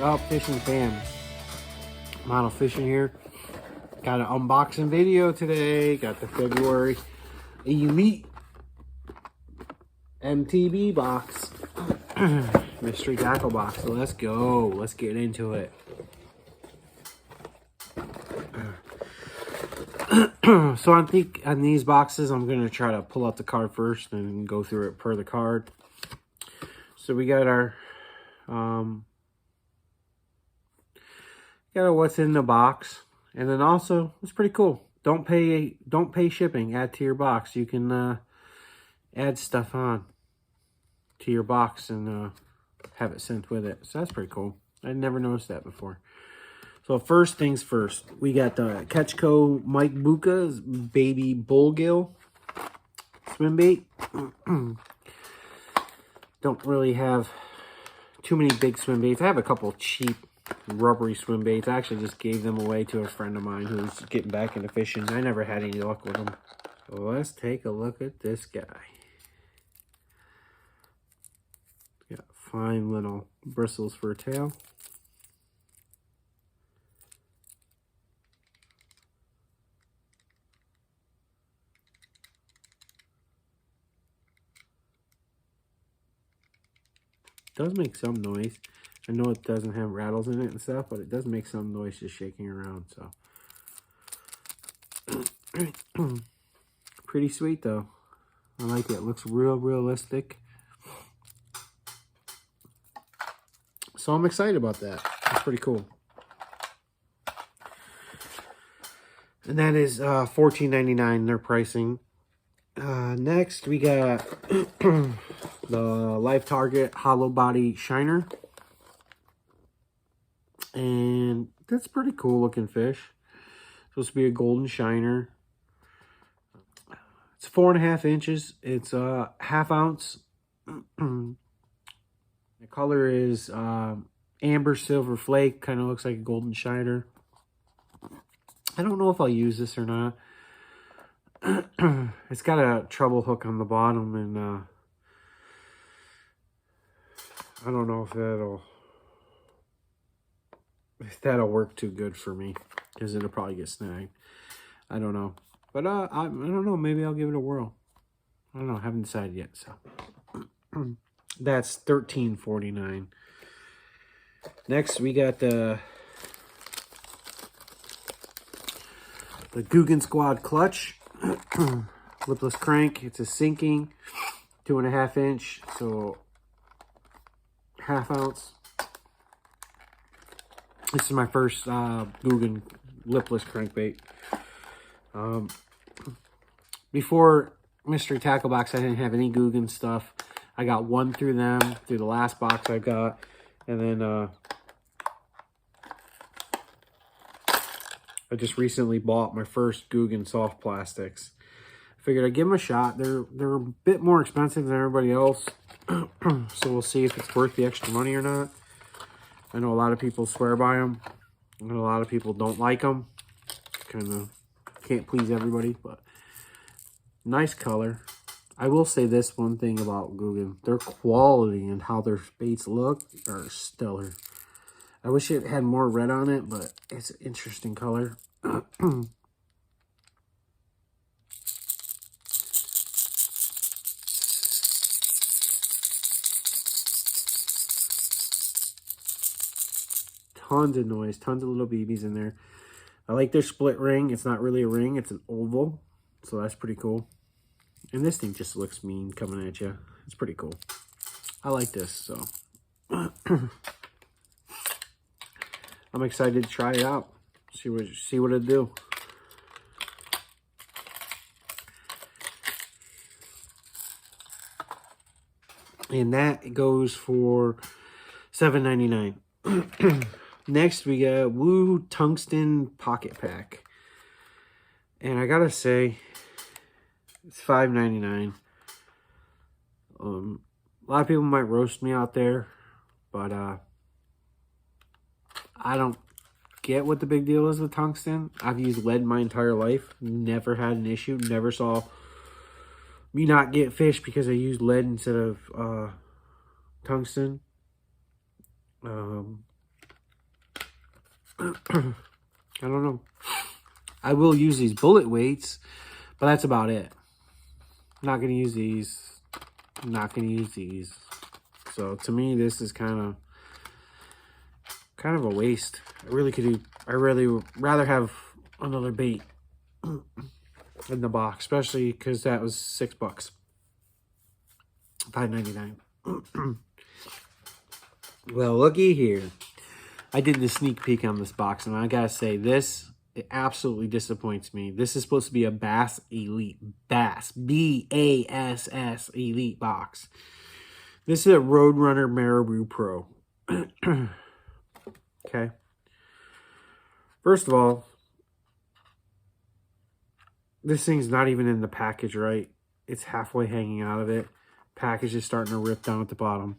up, fishing fam? Model fishing here. Got an unboxing video today. Got the February Elite MTB box. Mystery tackle box. So let's go. Let's get into it. So I think on these boxes, I'm going to try to pull out the card first and go through it per the card. So we got our what's in the box, and then also it's pretty cool. Don't pay shipping. Add to your box. You can add stuff on to your box and have it sent with it. So that's pretty cool. I never noticed that before. So first things first, we got the Ketchco Mike Buka's Baby Bullgill swim bait. Don't really have too many big swim baits. I have a couple cheap rubbery swim baits. I actually just gave them away to a friend of mine who's getting back into fishing. I never had any luck with them. So let's take a look at this guy. Got fine little bristles for a tail. Does make some noise. I know it doesn't have rattles in it and stuff, but it does make some noise just shaking around. So pretty sweet though. I like it. It looks real realistic. So I'm excited about that. It's pretty cool. And that is $14.99 their pricing. Next we got the Life Target Hollow Body Shiner. And that's pretty cool looking fish. Supposed to be a golden shiner. It's 4.5 inches. It's half ounce. The color is amber silver flake. Kind of looks like a golden shiner. I don't know if I'll use this or not. It's got a treble hook on the bottom, and I don't know if that'll work too good for me, because it'll probably get snagged. I don't know, but I don't know. Maybe I'll give it a whirl. I don't know. I haven't decided yet. So that's $13.49. Next, we got the Guggen Squad clutch. Lipless crank. It's a sinking 2.5 inch, so half ounce. This is my first Guggen lipless crankbait. Before Mystery Tackle Box, I didn't have any Guggen stuff. I got one through them, through the last box I got, and then I just recently bought my first Guggen soft plastics. I figured I'd give them a shot. They're a bit more expensive than everybody else, so we'll see if it's worth the extra money or not. I know a lot of people swear by them. I know a lot of people don't like them. Kind of can't please everybody, but nice color. I will say this one thing about Guggen. Their quality and how their baits look are stellar. I wish it had more red on it, but it's an interesting color. Tons of noise, tons of little BBs in there. I like their split ring. It's not really a ring, it's an oval. So that's pretty cool. And this thing just looks mean coming at you. It's pretty cool. I like this, so. I'm excited to try it out. See what it do. And that goes for $7.99. Next, we got Woo Tungsten Pocket Pack. And I gotta say, it's $5.99. A lot of people might roast me out there, but I don't get what the big deal is with tungsten. I've used lead my entire life. Never had an issue. Never saw me not get fish because I used lead instead of tungsten. I don't know. I will use these bullet weights, but that's about it. Not going to use these. Not going to use these. So to me, this is kind of a waste. I really would rather have another bait in the box, especially because that was $6, $5.99. Well, looky here. I did the sneak peek on this box, and I gotta say, it absolutely disappoints me. This is supposed to be a Bass Elite. Bass. B-A-S-S Elite box. This is a Roadrunner Marabou Pro. Okay. First of all, this thing's not even in the package right. It's halfway hanging out of it. Package is starting to rip down at the bottom.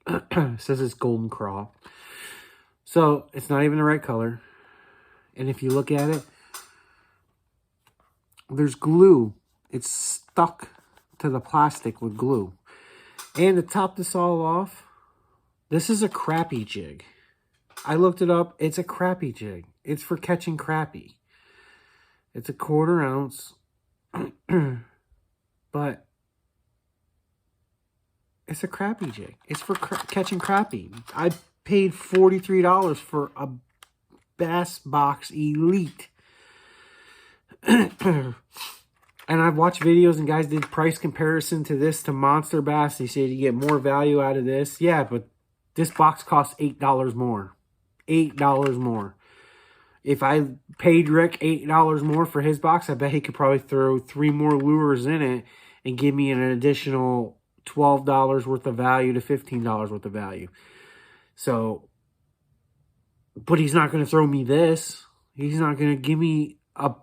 It says it's golden craw. So, it's not even the right color. And if you look at it, there's glue. It's stuck to the plastic with glue. And to top this all off, this is a crappie jig. I looked it up. It's a crappie jig. It's for catching crappie. It's a 1/4 ounce. But it's a crappie jig. It's for catching crappie. I paid $43 for a Bass Box Elite. And I've watched videos and guys did price comparison to this to Monster Bass. They said you get more value out of this. Yeah, but this box costs $8 more. $8 more. If I paid Rick $8 more for his box, I bet he could probably throw 3 more lures in it and give me an additional $12 worth of value to $15 worth of value. So, but he's not going to throw me this. He's not going to give me a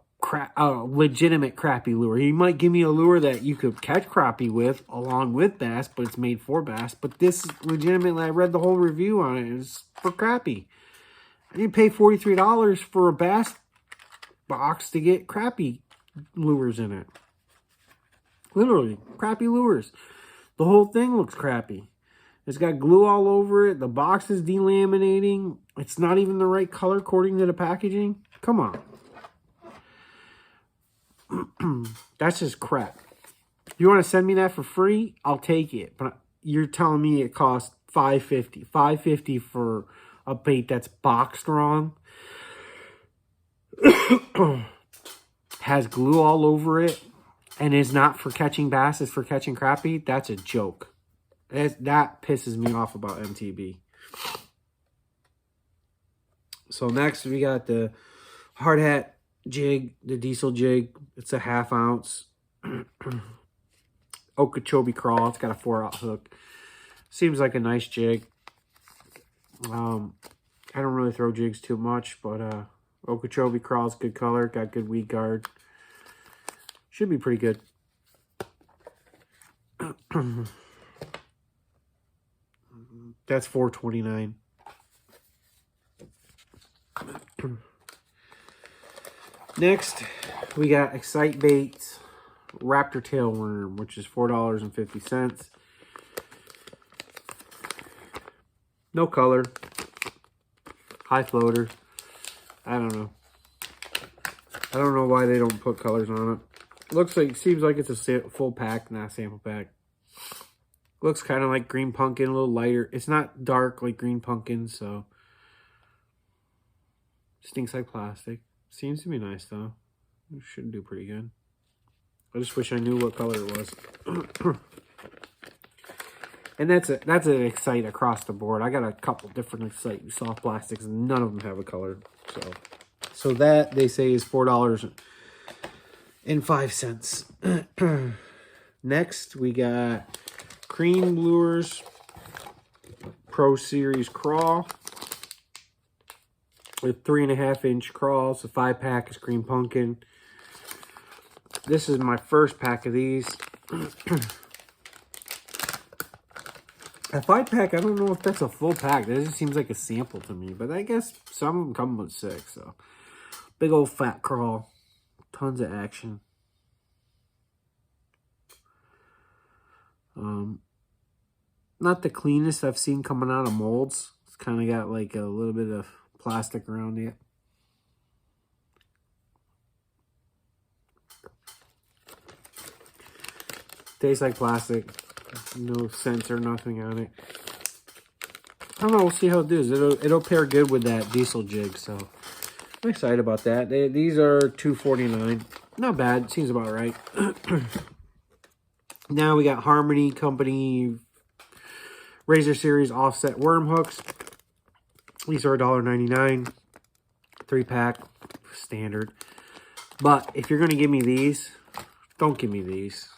legitimate crappie lure. He might give me a lure that you could catch crappie with along with bass, but it's made for bass. But this legitimately, I read the whole review on it. It's for crappie. I didn't pay $43 for a bass box to get crappie lures in it. Literally, crappie lures. The whole thing looks crappy. It's got glue all over it. The box is delaminating. It's not even the right color according to the packaging. Come on. That's just crap. You want to send me that for free? I'll take it. But you're telling me it costs $5.50. $5.50 for a bait that's boxed wrong. Has glue all over it. And is not for catching bass. It's for catching crappie. That's a joke. That pisses me off about MTB. So next we got the hard hat jig, the diesel jig. It's a 1/2 ounce. Okeechobee crawl. It's got a 4-aught hook. Seems like a nice jig. I don't really throw jigs too much, but Okeechobee crawl is good color. Got good weed guard. Should be pretty good. That's $4.29. Next, we got Excite Baits Raptor Tailworm, which is $4.50. No color. High floater. I don't know. I don't know why they don't put colors on it. Looks like, seems like it's a full pack, not a sample pack. Looks kind of like green pumpkin, a little lighter. It's not dark like green pumpkin, so. Stinks like plastic. Seems to be nice, though. It should do pretty good. I just wish I knew what color it was. And that's an Excite across the board. I got a couple different Excite soft plastics, and none of them have a color. So that, they say, is $4.05. Next, we got Cream Lures Pro Series Crawl with 3.5-inch crawls. The 5-pack is green pumpkin. This is my first pack of these. A 5-pack, I don't know if that's a full pack. That just seems like a sample to me. But I guess some of them come with 6. So, big old fat crawl. Tons of action. not the cleanest I've seen coming out of molds. It's kind of got like a little bit of plastic around it. Tastes like plastic. No scent or nothing on it. I don't know. We'll see how it does. It'll pair good with that diesel jig. So I'm excited about that. These are $2.49. Not bad. Seems about right. Now we got Harmony Company Razor Series offset worm hooks. These are $1.99. 3-pack. Standard. But if you're going to give me these, don't give me these.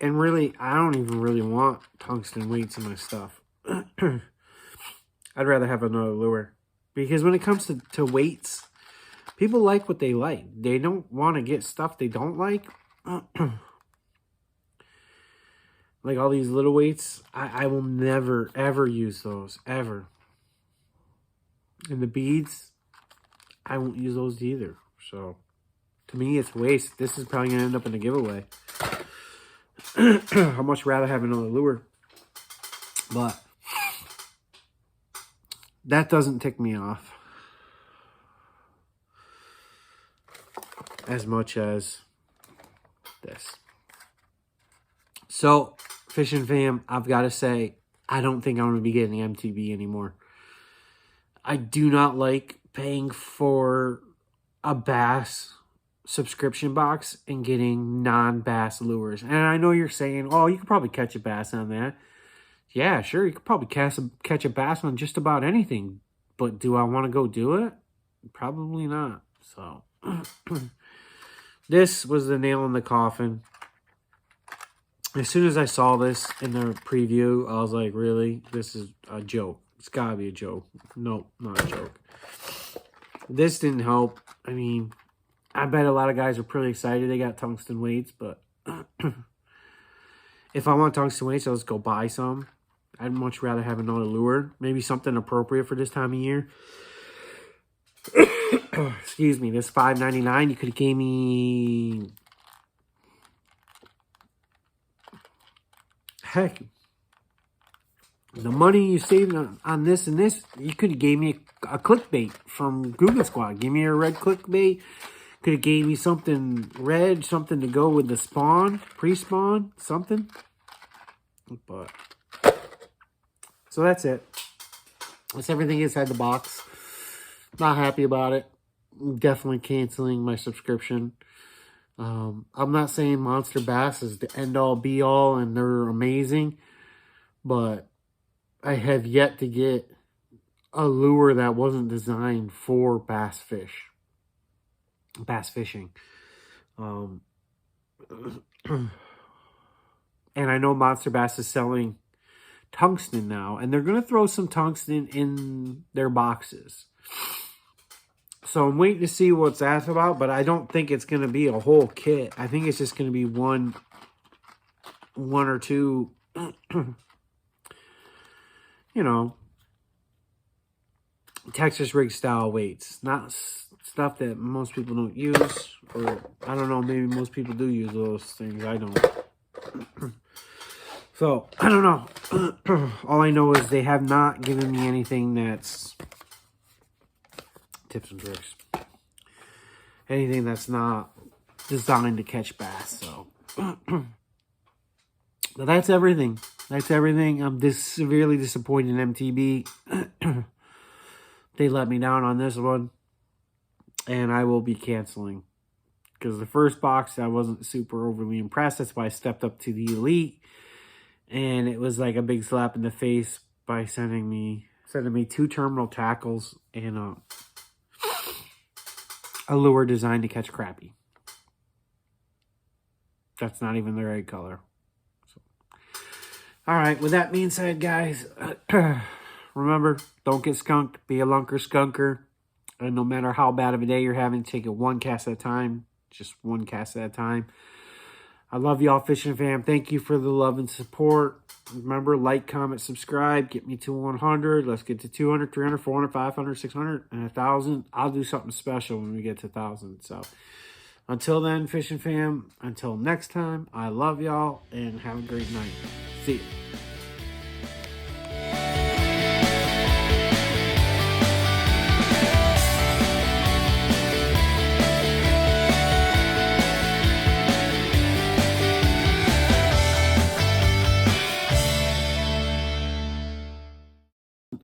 And really, I don't even really want tungsten weights in my stuff. I'd rather have another lure. Because when it comes to weights, people like what they like. They don't want to get stuff they don't like. Like all these little weights, I will never, ever use those. Ever. And the beads, I won't use those either. So, to me, it's waste. This is probably going to end up in a giveaway. I'd much rather have another lure. But that doesn't tick me off as much as this. So, Fishing Fam, I've got to say, I don't think I'm going to be getting MTB anymore. I do not like paying for a bass subscription box and getting non-bass lures. And I know you're saying, oh, you could probably catch a bass on that. Yeah, sure, you could probably catch a bass on just about anything. But do I want to go do it? Probably not. So, this was the nail in the coffin. As soon as I saw this in the preview, I was like, really? This is a joke. It's got to be a joke. Nope, not a joke. This didn't help. I mean, I bet a lot of guys are pretty excited they got tungsten weights, but if I want tungsten weights, I'll just go buy some. I'd much rather have another lure. Maybe something appropriate for this time of year. Excuse me, this $5.99. You could have gave me... Heck, the money you saved on this and this, you could have gave me a clickbait from Google Squad. Give me a red clickbait. Could have gave me something red, something to go with the spawn, pre-spawn, something. But, so that's it. That's everything inside the box. Not happy about it. I'm definitely canceling my subscription. I'm not saying Monster Bass is the end-all, be-all, and they're amazing. But I have yet to get a lure that wasn't designed for bass fishing. And I know Monster Bass is selling tungsten now. And they're going to throw some tungsten in their boxes. So I'm waiting to see what's that's about, but I don't think it's going to be a whole kit. I think it's just going to be one or two, you know, Texas rig style weights. Not stuff that most people don't use, or I don't know, maybe most people do use those things. I don't. So, I don't know. All I know is they have not given me anything that's tips and tricks. Anything that's not designed to catch bass. So, but that's everything. That's everything. I'm severely disappointed in MTB. They let me down on this one. And I will be canceling. Because the first box, I wasn't super overly impressed. That's why I stepped up to the Elite. And it was like a big slap in the face by sending me 2 terminal tackles and a lure designed to catch crappie. That's not even the right color. So. All right, with that being said, guys, remember, don't get skunked. Be a lunker skunker. And no matter how bad of a day you're having, take it one cast at a time. Just one cast at a time. I love y'all, Fishing Fam. Thank you for the love and support. Remember, like, comment, subscribe. Get me to 100. Let's get to 200, 300, 400, 500, 600, and 1,000. I'll do something special when we get to 1,000. So, until then, Fishing Fam, until next time, I love y'all, and have a great night. See you.